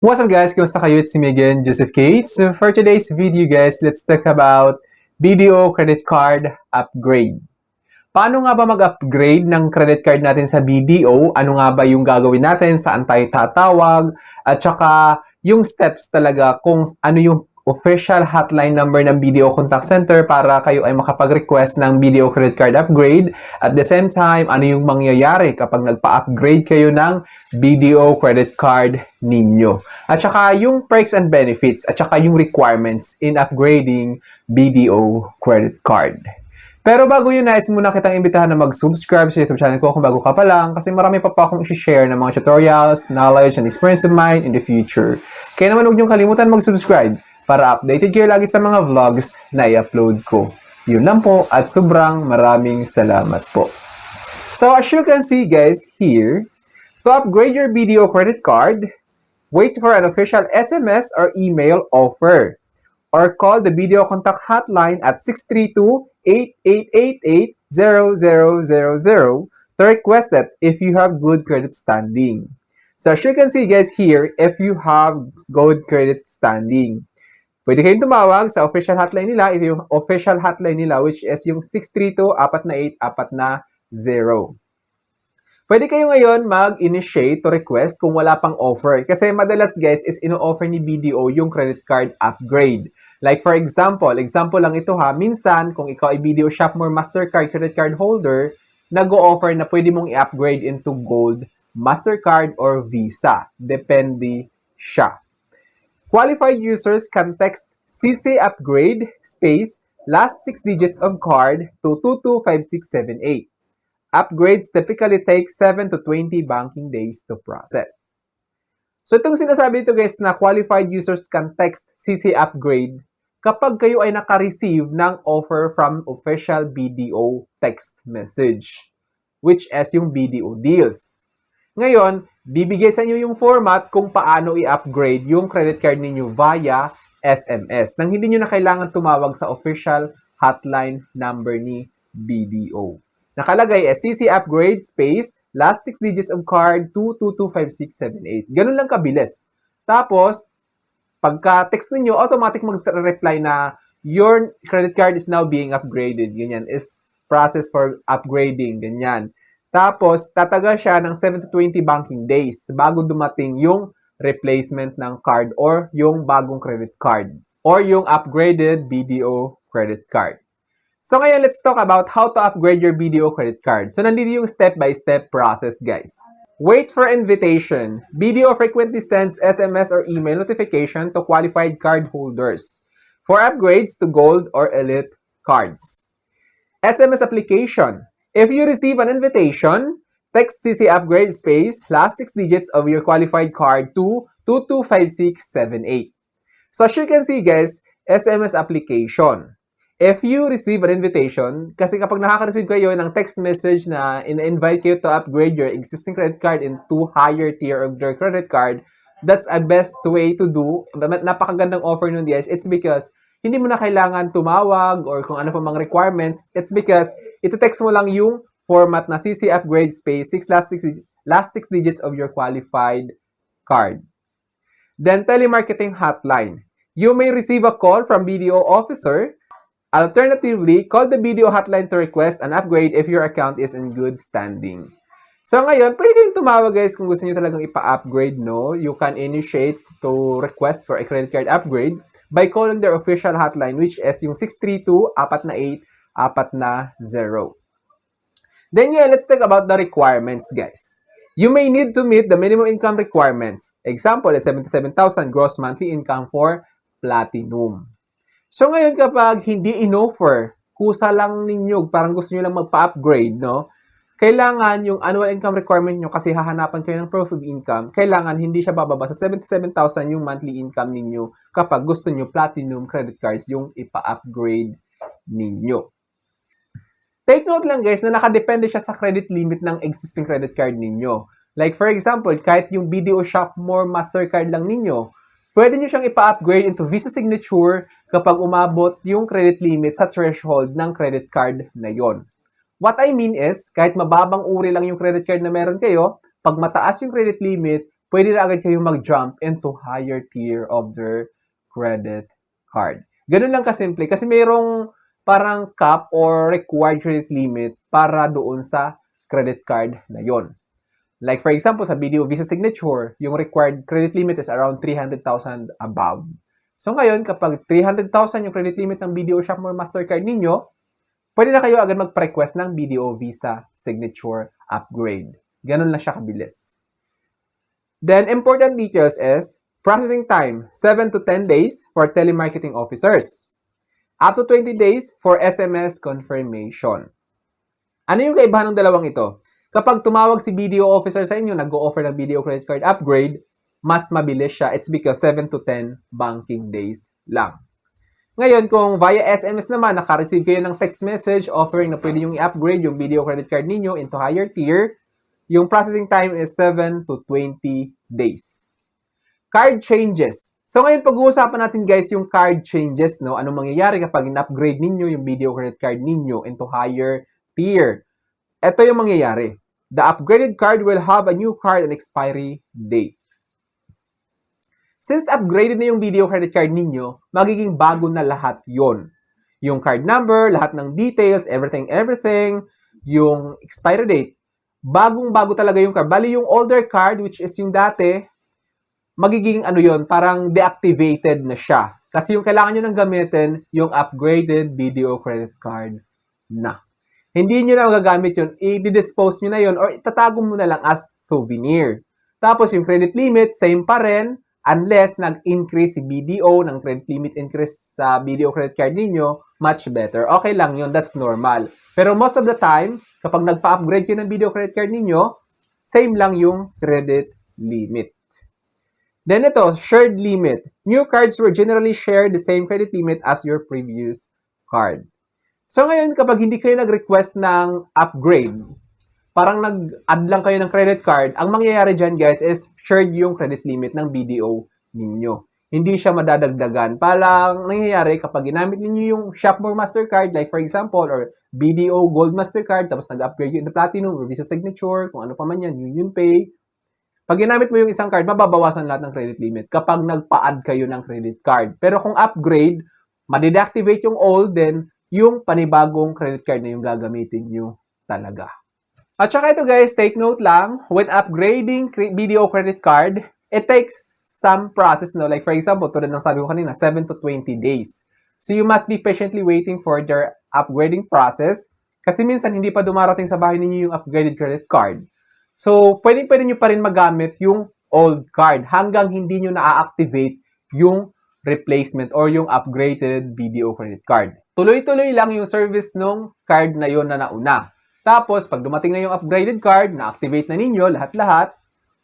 What's up guys? Kumusta kayo? It's me again, Joseph Kate. So for today's video guys, let's talk about BDO credit card upgrade. Paano nga ba mag-upgrade ng credit card natin sa BDO? Ano nga ba yung gagawin natin? Saan tayo tatawag? At saka yung steps talaga kung ano yung official hotline number ng BDO Contact Center para kayo ay makapag-request ng BDO credit card upgrade. At the same time, ano yung mangyayari kapag nagpa-upgrade kayo ng BDO credit card ninyo. At saka yung perks and benefits at saka yung requirements in upgrading BDO credit card. Pero bago yun, nais muna kitang imbitahan na mag-subscribe sa YouTube channel ko kung bago ka pa lang kasi marami pa akong i-share ng mga tutorials, knowledge, and experience of mine in the future. Kaya naman huwag niyong kalimutan mag-subscribe para updated kayo lagi sa mga vlogs na i-upload ko. Yun lang po at sobrang maraming salamat po. So as you can see guys here, to upgrade your BDO credit card, wait for an official SMS or email offer or call the BDO contact hotline at 632-8888-0000 to request that if you have good credit standing. So as you can see guys here, if you have good credit standing, pwede kayong tumawag sa official hotline nila. Ito yung official hotline nila which is yung 632-488-480. Pwede kayo ngayon mag-initiate to request kung wala pang offer. Kasi madalas guys is ino-offer ni BDO yung credit card upgrade. Like for example lang ito ha, minsan kung ikaw ay BDO Shopmore Mastercard credit card holder, nag-o-offer na pwede mong i-upgrade into Gold, Mastercard, or Visa. Depende siya. Qualified users can text CC upgrade space last 6 digits of card to 225678. Upgrades typically take 7 to 20 banking days to process. So itong sinasabi ito guys na qualified users can text CC upgrade kapag kayo ay naka-receive ng offer from official BDO text message, which is yung BDO deals. Ngayon, bibigay sa inyo yung format kung paano i-upgrade yung credit card ninyo via SMS nang hindi nyo na kailangan tumawag sa official hotline number ni BDO. Nakalagay as CC upgrade space last 6 digits of card 2225678. Ganun lang kabilis. Tapos, pagka-text ninyo, automatic mag-reply na your credit card is now being upgraded. Ganyan is process for upgrading. Ganyan. Tapos, tatagal siya ng 7 to 20 banking days bago dumating yung replacement ng card or yung bagong credit card or yung upgraded BDO credit card. So ngayon, let's talk about how to upgrade your BDO credit card. So nandito yung step-by-step process, guys. Wait for invitation. BDO frequently sends SMS or email notification to qualified card holders for upgrades to Gold or Elite cards. SMS application. If you receive an invitation, text CC upgrade space last 6 digits of your qualified card to 225678. So as you can see, guys, SMS application. If you receive an invitation, kasi kapag nakaka-receive kayo ng text message na in-invite kayo to upgrade your existing credit card into higher tier of your credit card, that's a best way to do. Napakagandang offer nun guys. It's because hindi mo na kailangan tumawag or kung ano pa mga requirements. It's because ito-text mo lang yung format na CC upgrade space last 6 digits of your qualified card. Then telemarketing hotline. You may receive a call from BDO officer. Alternatively, call the BDO hotline to request an upgrade if your account is in good standing. So ngayon, pwede kayong tumawag guys kung gusto niyo talagang ipa-upgrade, no? You can initiate to request for a credit card upgrade by calling their official hotline which is yung 632-488-480. Then yeah, let's talk about the requirements guys. You may need to meet the minimum income requirements. Example is 77,000 gross monthly income for Platinum. So ngayon kapag hindi in-offer, kusa lang ninyo, parang gusto nyo lang magpa-upgrade, no? Kailangan yung annual income requirement nyo kasi hahanapan kayo ng proof of income, kailangan hindi siya bababa sa 77,000 yung monthly income ninyo kapag gusto nyo Platinum credit cards yung ipa-upgrade ninyo. Take note lang guys na nakadepende siya sa credit limit ng existing credit card ninyo. Like for example, kahit yung BDO Shopmore Mastercard lang ninyo, pwede nyo siyang ipa-upgrade into Visa Signature kapag umabot yung credit limit sa threshold ng credit card na yon. What I mean is, kahit mababang uri lang yung credit card na meron kayo, pag mataas yung credit limit, pwede na agad kayong mag-jump into higher tier of their credit card. Ganun lang kasimple kasi mayroong parang cap or required credit limit para doon sa credit card na yon. Like for example, sa BDO Visa Signature, yung required credit limit is around 300,000 above. So ngayon, kapag 300,000 yung credit limit ng BDO Shopmore Mastercard ninyo, pwede na kayo agad mag-request ng BDO Visa Signature Upgrade. Ganun lang siya kabilis. Then, important details is, processing time, 7 to 10 days for telemarketing officers. Up to 20 days for SMS confirmation. Ano yung kaibahan ng dalawang ito? Kapag tumawag si BDO officer sa inyo, nag-o-offer ng BDO credit card upgrade, mas mabilis siya. It's because 7 to 10 banking days lang. Ngayon, kung via SMS naman, naka-receive kayo ng text message offering na pwede yung i-upgrade yung BDO credit card ninyo into higher tier, yung processing time is 7 to 20 days. Card changes. So ngayon, pag-uusapan natin guys yung card changes, no? Anong mangyayari kapag in-upgrade ninyo yung BDO credit card ninyo into higher tier? Ito yung mangyayari. The upgraded card will have a new card and expiry date. Since upgraded na yung BDO credit card ninyo, magiging bago na lahat yon. Yung card number, lahat ng details, everything, yung expiry date. Bagong-bago talaga yung card. Bali yung older card, which is yung dati, magiging parang deactivated na siya. Kasi yung kailangan nyo nang gamitin, yung upgraded BDO credit card na. Hindi nyo na magagamit yun, i-dispose nyo na yun or itatago mo na lang as souvenir. Tapos yung credit limit, same pa rin unless nag-increase si BDO ng credit limit increase sa BDO credit card ninyo, much better. Okay lang yun, that's normal. Pero most of the time, kapag nagpa-upgrade kayo ng BDO credit card ninyo, same lang yung credit limit. Then ito, shared limit. New cards will generally share the same credit limit as your previous card. So ngayon, kapag hindi kayo nag-request ng upgrade, parang nag-add lang kayo ng credit card, ang mangyayari dyan guys is shared yung credit limit ng BDO ninyo. Hindi siya madadagdagan. Parang nangyayari kapag ginamit ninyo yung Shopmore Mastercard, like for example, or BDO Gold Mastercard, tapos nag-upgrade yun na Platinum or Visa Signature, kung ano pa man yan, Union Pay. Pag ginamit mo yung isang card, mababawasan lahat ng credit limit kapag nagpa-add kayo ng credit card. Pero kung upgrade, ma-deactivate yung old, then yung panibagong credit card na yung gagamitin nyo talaga. At saka ito guys, take note lang, when upgrading BDO credit card, it takes some process, no? Like for example, tulad ng sabi ko kanina, 7 to 20 days. So you must be patiently waiting for their upgrading process kasi minsan hindi pa dumarating sa bahay ninyo yung upgraded credit card. So, pwede nyo pa rin magamit yung old card hanggang hindi nyo na-activate yung replacement or yung upgraded BDO credit card. Tuloy-tuloy lang yung service nung card na yon na nauna. Tapos, pag dumating na yung upgraded card, na-activate na ninyo lahat-lahat,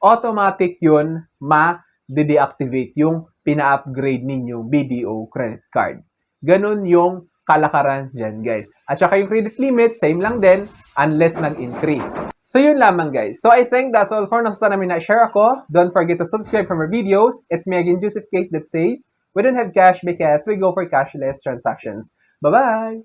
automatic yun ma-deactivate yung pina-upgrade ninyong BDO credit card. Ganun yung kalakaran dyan, guys. At saka yung credit limit, same lang din, unless nag-increase. So, yun lamang, guys. So, I think that's all for now. Sana may na-share ako. Don't forget to subscribe for more videos. It's me again, Joseph Kate, that says, we don't have cash because we go for cashless transactions. Bye-bye!